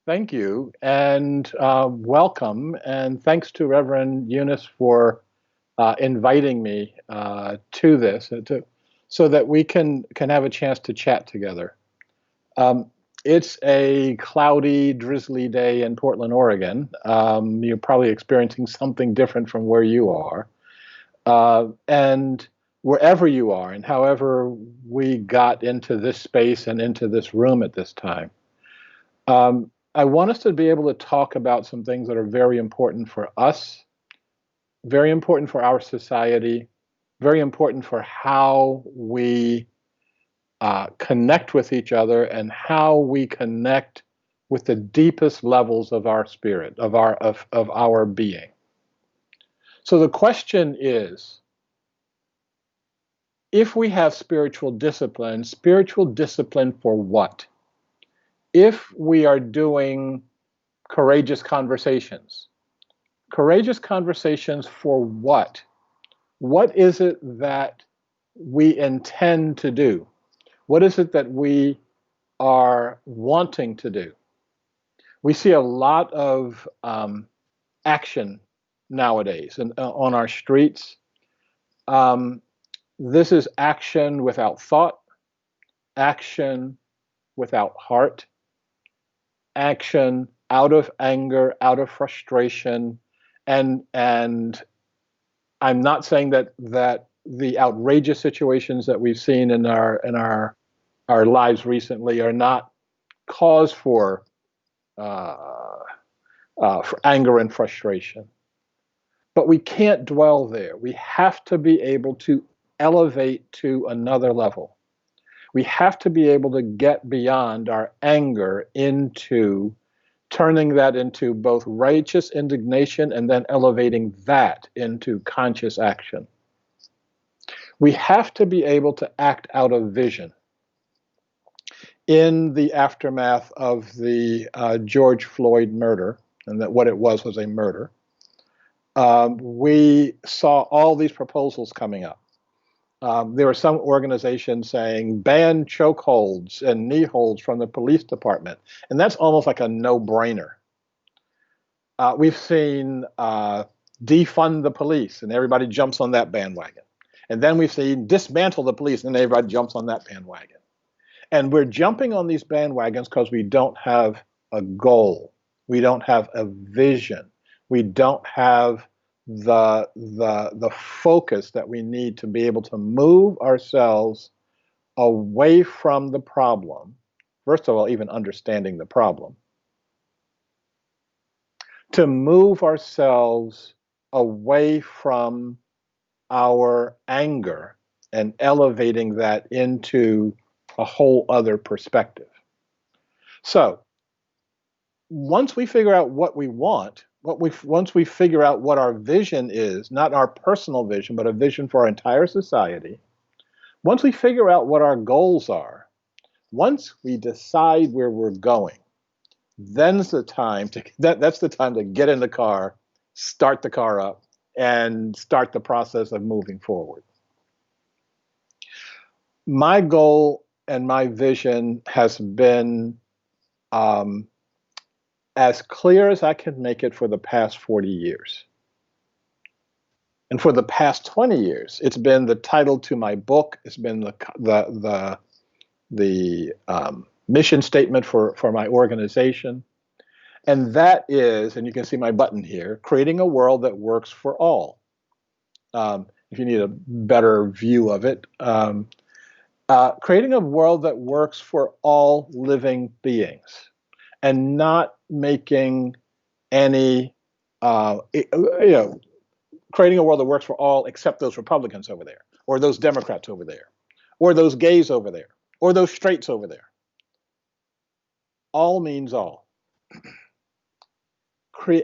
Thank you, and welcome, and thanks to Reverend Eunice for inviting me to this, so that we can have a chance to chat together. Um, it's a cloudy, drizzly day in Portland, Oregon. You're probably experiencing something different from where you are, and wherever you are, and however we got into this space and into this room at this time. I want us to be able to talk about some things that are very important for us, very important for our society, very important for how we connect with each other and how we connect with the deepest levels of our spirit, of our being. So the question is, if we have spiritual discipline for what? If we are doing courageous conversations, courageous conversations for what? What is it that we intend to do? What is it that we are wanting to do? We see a lot of action nowadays and on our streets. Um, this is action without thought, action without heart, action out of anger, out of frustration, and I'm not saying that the outrageous situations that we've seen in our lives recently are not cause for anger and frustration. But we can't dwell there. We have to be able to elevate to another level. We have to be able to get beyond our anger into turning that into both righteous indignation and then elevating that into conscious action. We have to be able to act out of vision. In the aftermath of the George Floyd murder, and that what it was a murder, we saw all these proposals coming up. There were some organizations saying ban chokeholds and knee holds from the police department, and that's almost like a no-brainer. We've seen defund the police, and everybody jumps on that bandwagon. And then we've seen dismantle the police, and everybody jumps on that bandwagon. And we're jumping on these bandwagons because we don't have a goal. We don't have a vision. We don't have the focus that we need to be able to move ourselves away from the problem. First of all, even understanding the problem. To move ourselves away from our anger and elevating that into a whole other perspective. So once we figure out what we want, once we figure out what our vision is, not our personal vision, but a vision for our entire society, once we figure out what our goals are, once we decide where we're going, then's the time to that's the time to get in the car, start the car up, and start the process of moving forward. My goal and my vision has been as clear as I can make it for the past 40 years. And for the past 20 years, it's been the title to my book. It's been the mission statement for my organization. And that is, and you can see my button here, creating a world that works for all. If you need a better view of it, creating a world that works for all living beings and not making any, creating a world that works for all except those Republicans over there, or those Democrats over there, or those gays over there, or those straights over there. All means all.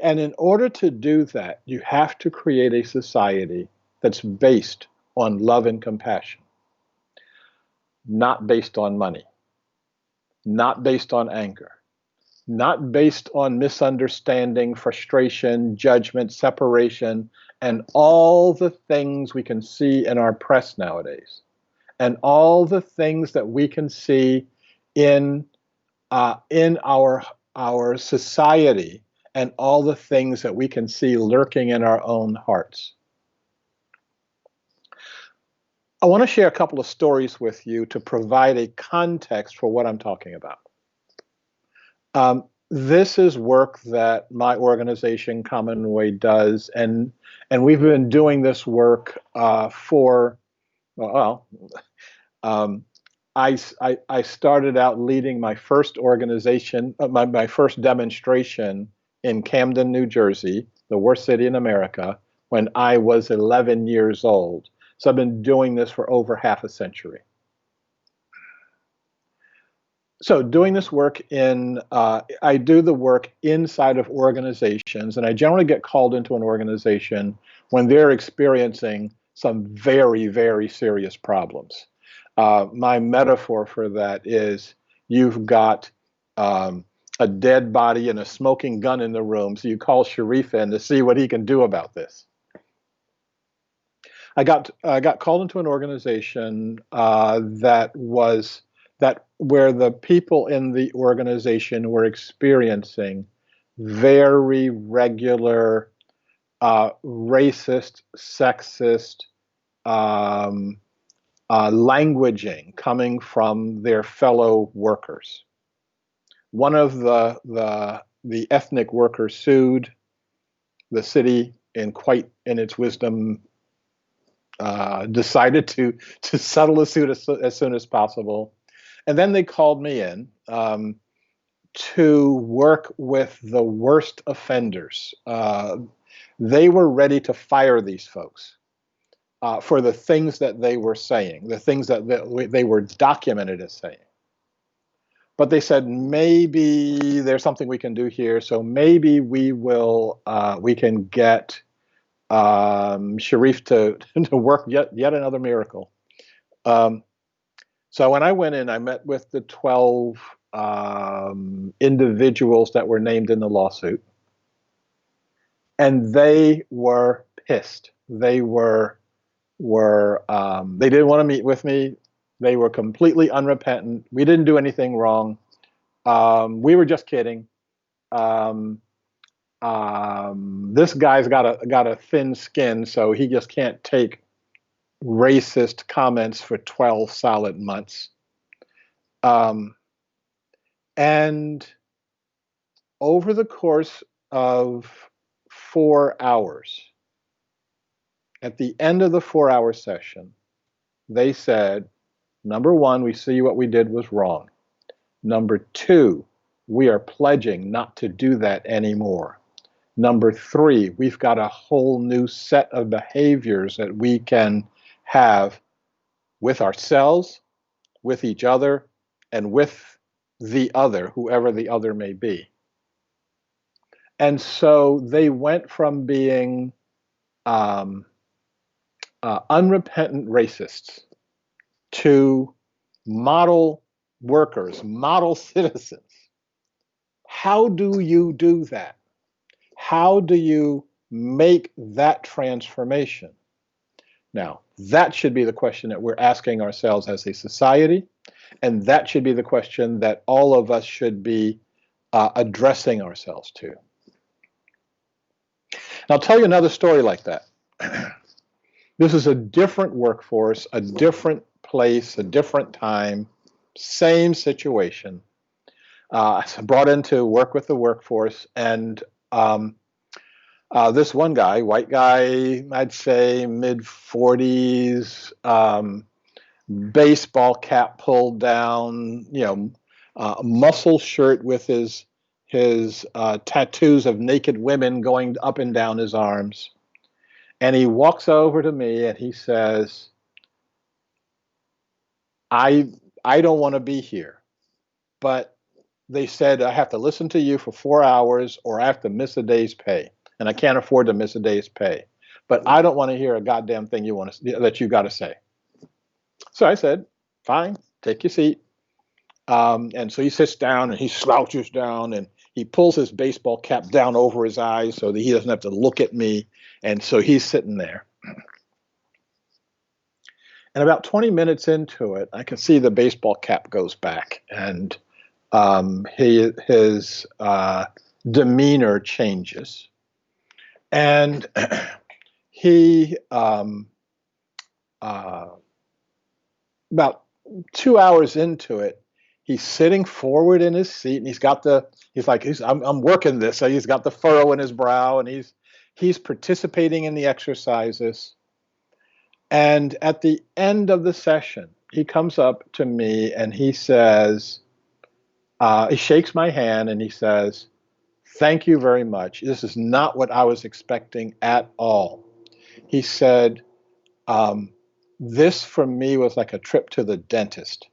And in order to do that, you have to create a society that's based on love and compassion, not based on money, not based on anger, not based on misunderstanding, frustration, judgment, separation, and all the things we can see in our press nowadays, and all the things that we can see in our our society and all the things that we can see lurking in our own hearts. I want to share a couple of stories with you to provide a context for what I'm talking about. This is work that my organization, Commonwealth, does, and we've been doing this work for, well, I started out leading my first organization, my first demonstration in Camden, New Jersey, the worst city in America, when I was 11 years old. So I've been doing this for over half a century. So doing this work I do the work inside of organizations, and I generally get called into an organization when they're experiencing some very, very serious problems. My metaphor for that is you've got a dead body and a smoking gun in the room, so you call Shariff in to see what he can do about this. I got called into an organization where the people in the organization were experiencing very regular racist, sexist languaging coming from their fellow workers. One of the ethnic workers sued the city in its wisdom, decided to settle the suit as soon as possible. And then they called me in to work with the worst offenders. They were ready to fire these folks for the things that they were saying, the things that they were documented as saying. But they said, maybe there's something we can do here. So maybe we can get Shariff to work yet another miracle. So when I went in, I met with the 12 individuals that were named in the lawsuit, and they were pissed. They were they didn't want to meet with me. They were completely unrepentant. We didn't do anything wrong. We were just kidding. This guy's got a thin skin, so he just can't take racist comments for 12 solid months. And over the course of 4 hours, at the end of the 4-hour session, they said, number one, we see what we did was wrong. Number two, we are pledging not to do that anymore. Number three, we've got a whole new set of behaviors that we can have with ourselves, with each other, and with the other, whoever the other may be. And so they went from being unrepentant racists to model workers, model citizens. How do you do that? How do you make that transformation? Now, that should be the question that we're asking ourselves as a society, and that should be the question that all of us should be addressing ourselves to. And I'll tell you another story like that. This is a different workforce, a different place, a different time, same situation. Brought in to work with the workforce, and this one guy, white guy, I'd say mid-40s, baseball cap pulled down, muscle shirt with his tattoos of naked women going up and down his arms. And he walks over to me and he says, I don't want to be here, but they said I have to listen to you for 4 hours or I have to miss a day's pay. And I can't afford to miss a day's pay. But I don't want to hear a goddamn thing that you got to say. So I said, fine, take your seat. And so he sits down and he slouches down and he pulls his baseball cap down over his eyes so that he doesn't have to look at me. And so he's sitting there. And about 20 minutes into it, I can see the baseball cap goes back. And His demeanor changes, and he about 2 hours into it, he's sitting forward in his seat, and I'm working this. So he's got the furrow in his brow, and he's participating in the exercises. And at the end of the session, he comes up to me and he says, he shakes my hand and he says, "Thank you very much. This is not what I was expecting at all." He said, "This for me was like a trip to the dentist."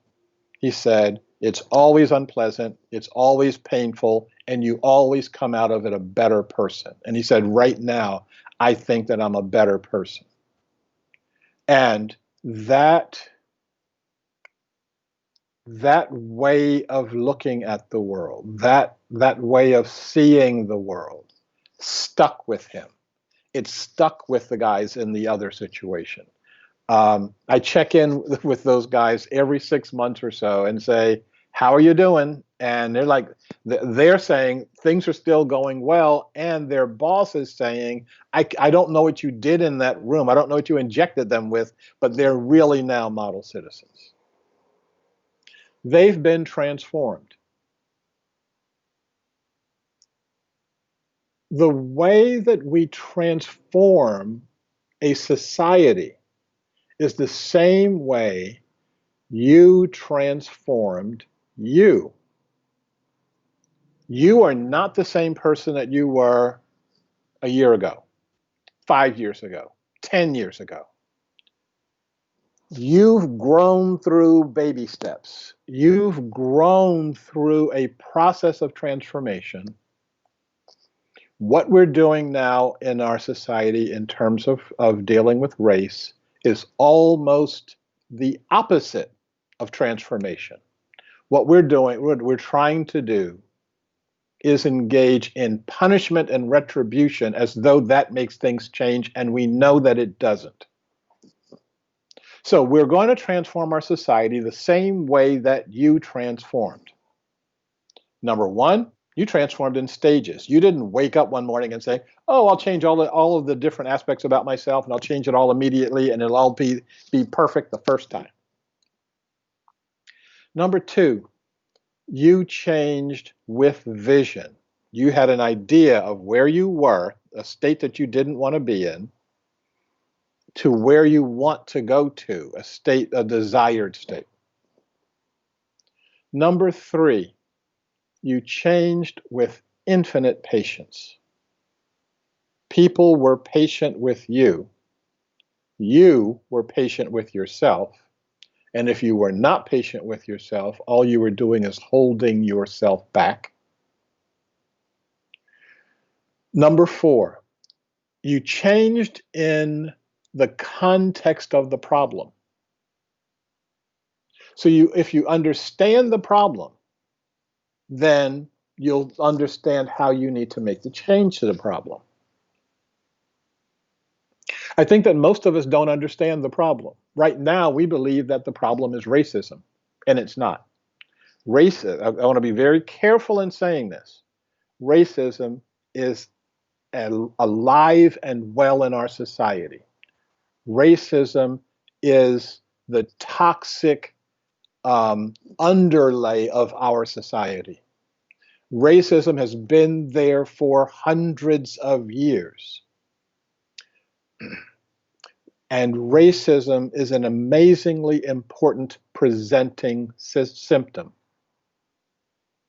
He said, "It's always unpleasant, it's always painful, and you always come out of it a better person." And he said, "Right now, I think that I'm a better person." And that way of looking at the world, that way of seeing the world, stuck with him. It stuck with the guys in the other situation. I check in with those guys every 6 months or so and say, "How are you doing?" And they're saying things are still going well, and their boss is saying, I don't know what you did in that room. I don't know what you injected them with, but they're really now model citizens. They've been transformed. The way that we transform a society is the same way you transformed you. You are not the same person that you were a year ago, 5 years ago, 10 years ago. You've grown through baby steps. You've grown through a process of transformation. What we're doing now in our society in terms of dealing with race is almost the opposite of transformation. What we're doing, what we're trying to do, is engage in punishment and retribution as though that makes things change, and we know that it doesn't. So we're going to transform our society the same way that you transformed. Number one, you transformed in stages. You didn't wake up one morning and say, "Oh, I'll change all of the different aspects about myself, and I'll change it all immediately, and it'll all be perfect the first time." Number two, you changed with vision. You had an idea of where you were, a state that you didn't want to be in, to where you want to go to, a desired state. Number three, you changed with infinite patience. People were patient with you. You were patient with yourself. And if you were not patient with yourself, all you were doing is holding yourself back. Number four, you changed in the context of the problem. So if you understand the problem, then you'll understand how you need to make the change to the problem. I think that most of us don't understand the problem. Right now, we believe that the problem is racism, and it's not. I want to be very careful in saying this. Racism is alive and well in our society. Racism is the toxic underlay of our society. Racism has been there for hundreds of years. And racism is an amazingly important presenting symptom.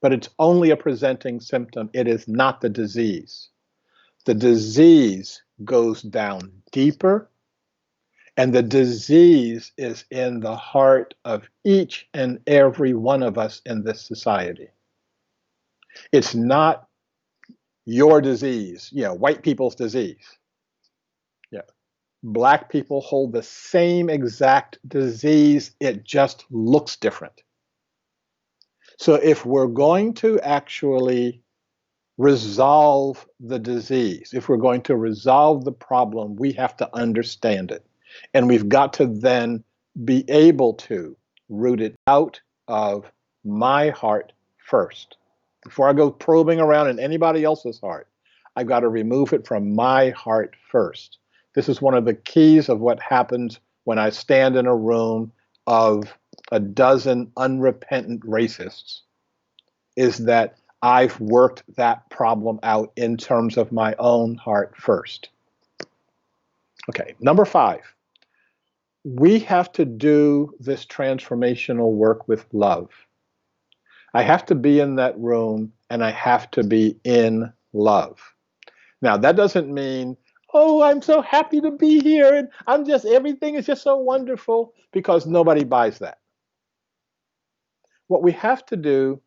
But it's only a presenting symptom. It is not the disease. The disease goes down deeper, and the disease is in the heart of each and every one of us in this society. It's not your disease, white people's disease. Yeah. Black people hold the same exact disease, it just looks different. So if we're going to actually resolve the disease, if we're going to resolve the problem, we have to understand it. And we've got to then be able to root it out of my heart first. Before I go probing around in anybody else's heart, I've got to remove it from my heart first. This is one of the keys of what happens when I stand in a room of a dozen unrepentant racists, is that I've worked that problem out in terms of my own heart first. Okay, number 5. We have to do this transformational work with love. I have to be in that room and I have to be in love. Now, that doesn't mean, oh, I'm so happy to be here and everything is just so wonderful, because nobody buys that. What we have to do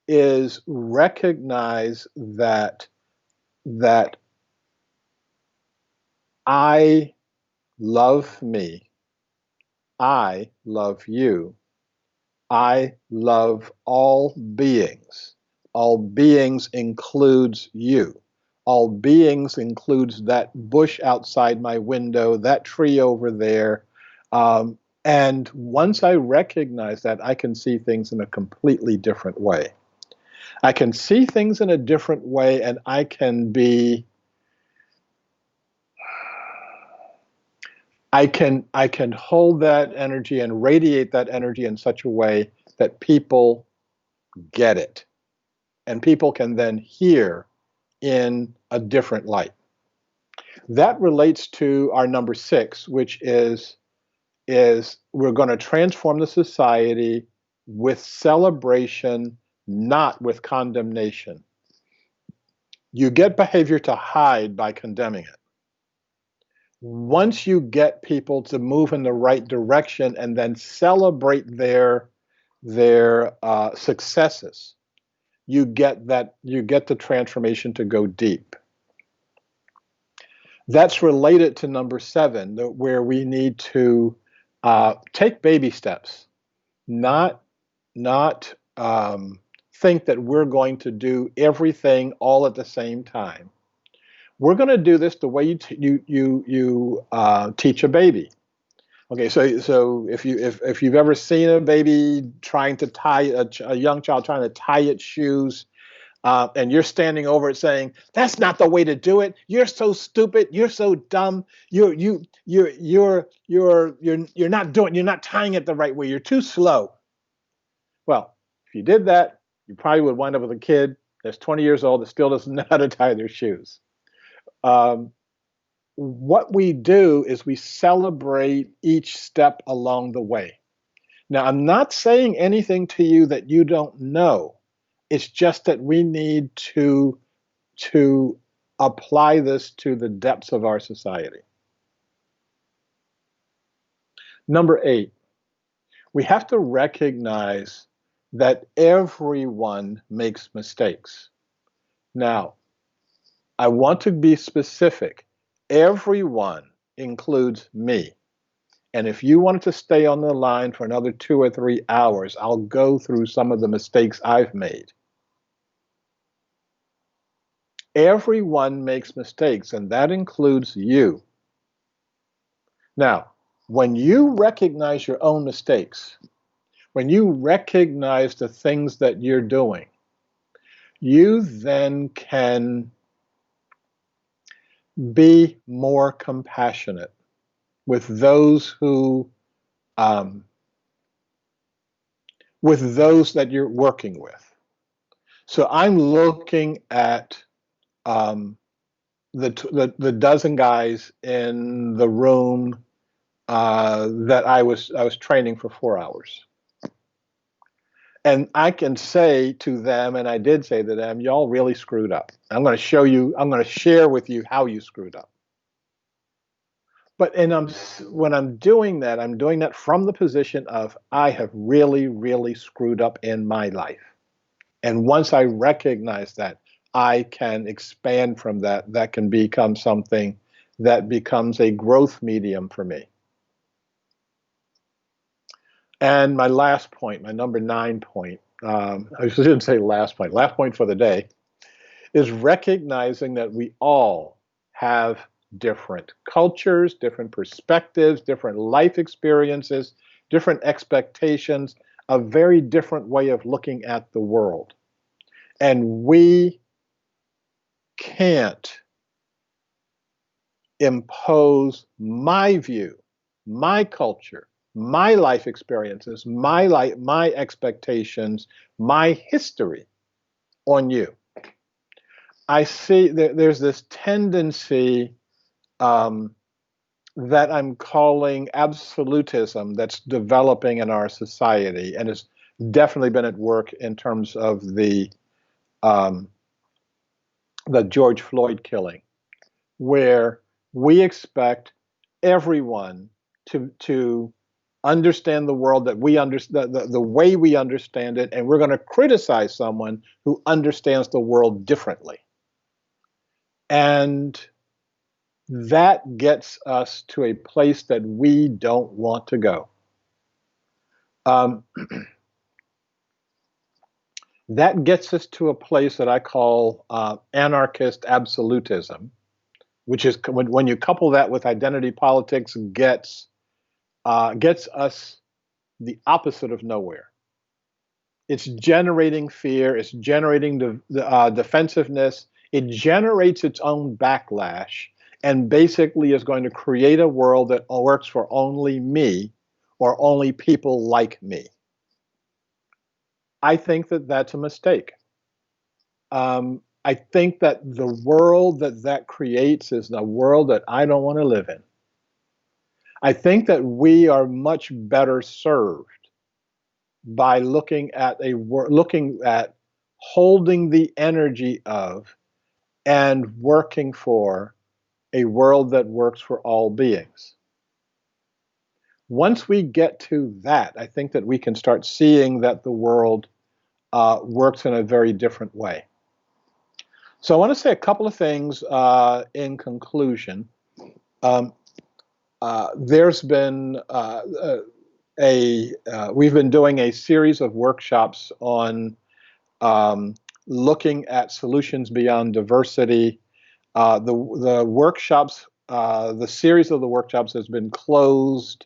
is recognize that I love me, I love you, I love all beings. All beings includes you. All beings includes that bush outside my window, that tree over there. And once I recognize that, I can see things in a completely different way. I can see things in a different way, and I can hold that energy and radiate that energy in such a way that people get it. And people can then hear in a different light. That relates to our number 6, which is we're going to transform the society with celebration, not with condemnation. You get behavior to hide by condemning it. Once you get people to move in the right direction and then celebrate their successes, you get the transformation to go deep. That's related to number 7, where we need to take baby steps, not think that we're going to do everything all at the same time. We're going to do this the way you teach a baby. Okay, so if you've ever seen a baby trying to tie a young child trying to tie its shoes, and you're standing over it saying, "That's not the way to do it. You're so stupid. You're so dumb. You're not tying it the right way. You're too slow." Well, if you did that, you probably would wind up with a kid that's 20 years old that still doesn't know how to tie their shoes. What we do is we celebrate each step along the way. Now, I'm not saying anything to you that you don't know. It's just that we need to apply this to the depths of our society. Number 8, we have to recognize that everyone makes mistakes. Now, I want to be specific. Everyone includes me. And if you wanted to stay on the line for another 2 or 3 hours, I'll go through some of the mistakes I've made. Everyone makes mistakes, and that includes you. Now, when you recognize your own mistakes, when you recognize the things that you're doing, you then can be more compassionate with those that you're working with. So I'm looking at the dozen guys in the room that I was training for 4 hours. And I can say to them, and I did say to them, y'all really screwed up. I'm going to share with you how you screwed up. But when I'm doing that, I'm doing that from the position of I have really, really screwed up in my life. And once I recognize that, I can expand from that. That can become something that becomes a growth medium for me. And my last point, my number 9 point, I shouldn't say last point for the day, is recognizing that we all have different cultures, different perspectives, different life experiences, different expectations, a very different way of looking at the world. And we can't impose my view, my culture, my life experiences, my expectations, my history on you. I see that there's this tendency that I'm calling absolutism that's developing in our society, and it's definitely been at work in terms of um, the George Floyd killing, where we expect everyone to understand the world that we understand, the way we understand it, and we're going to criticize someone who understands the world differently. And that gets us to a place that we don't want to go. Um, that gets us to a place that I call anarchist absolutism, which is when you couple that with identity politics, gets us the opposite of nowhere. It's generating fear. It's generating defensiveness. It generates its own backlash, and basically is going to create a world that works for only me or only people like me. I think that that's a mistake. I think that the world that creates is the world that I don't want to live in. I think that we are much better served by looking at holding the energy of and working for a world that works for all beings. Once we get to that, I think that we can start seeing that the world works in a very different way. So I want to say a couple of things in conclusion. There's been we've been doing a series of workshops on looking at solutions beyond diversity. The workshops, the series of the workshops has been closed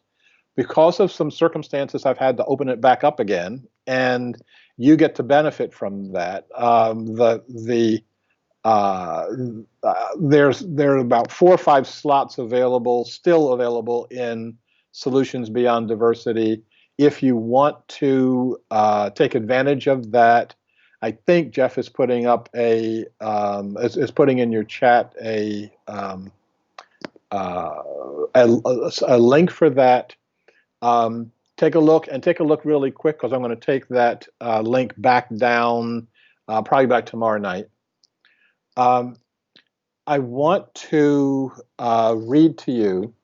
because of some circumstances. I've had to open it back up again, and you get to benefit from that. There are about 4 or 5 slots available, still available in Solutions Beyond Diversity. If you want to take advantage of that, I think Jeff is putting up is putting in your chat a link for that. Take a look really quick, because I'm going to take that link back down probably back tomorrow night. I want to read to you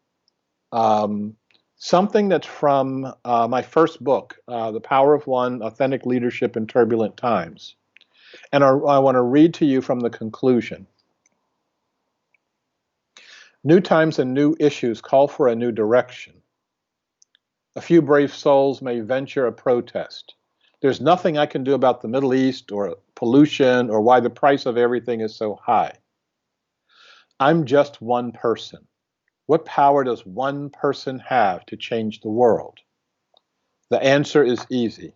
something that's from my first book, The Power of One: Authentic Leadership in Turbulent Times. And I want to read to you from the conclusion. New times and new issues call for a new direction. A few brave souls may venture a protest. There's nothing I can do about the Middle East or pollution or why the price of everything is so high. I'm just one person. What power does one person have to change the world? The answer is easy: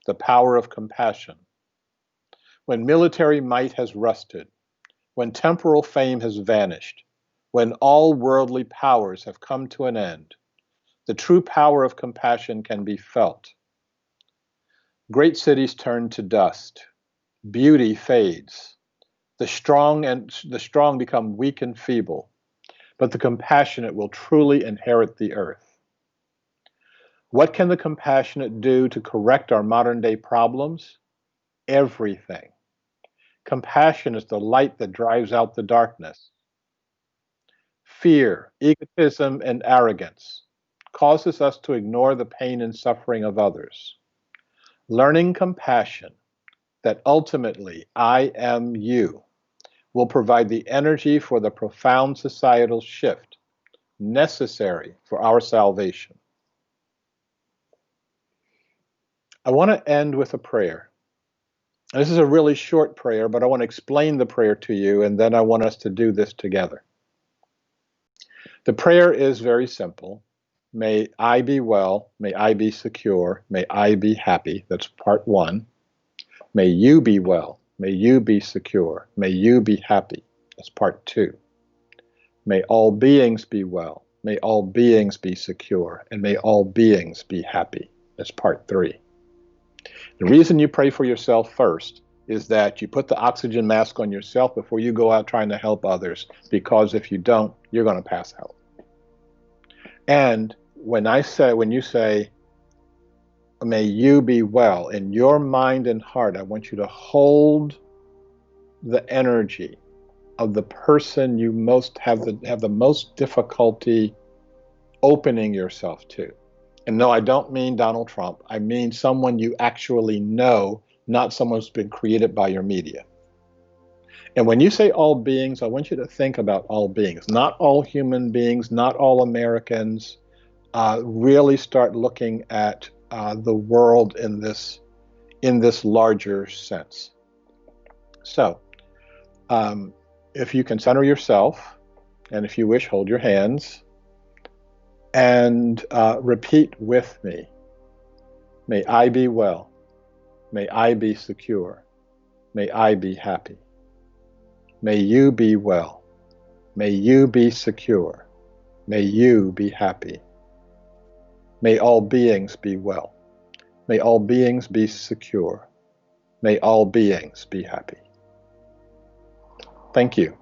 the power of compassion. When military might has rusted, when temporal fame has vanished, when all worldly powers have come to an end, the true power of compassion can be felt. Great cities turn to dust. Beauty fades. The strong become weak and feeble, but the compassionate will truly inherit the earth. What can the compassionate do to correct our modern day problems? Everything. Compassion is the light that drives out the darkness. Fear, egotism, and arrogance causes us to ignore the pain and suffering of others. Learning compassion, that ultimately I am you, will provide the energy for the profound societal shift necessary for our salvation. I want to end with a prayer. This is a really short prayer, but I want to explain the prayer to you, and then I want us to do this together. The prayer is very simple. May I be well, may I be secure, may I be happy. That's part 1. May you be well, May you be secure. May you be happy. That's part 2. May all beings be well. May all beings be secure. And may all beings be happy. That's part 3. The reason you pray for yourself first is that you put the oxygen mask on yourself before you go out trying to help others, because if you don't, you're going to pass out. And when you say, may you be well, in your mind and heart, I want you to hold the energy of the person you most have the most difficulty opening yourself to. And no, I don't mean Donald Trump. I mean someone you actually know, not someone who's been created by your media. And when you say all beings, I want you to think about all beings, not all human beings, not all Americans. Really start looking at the world in this larger sense. So, if you can center yourself, and if you wish, hold your hands, and repeat with me. May I be well. May I be secure. May I be happy. May you be well. May you be secure. May you be happy. May all beings be well. May all beings be secure. May all beings be happy. Thank you.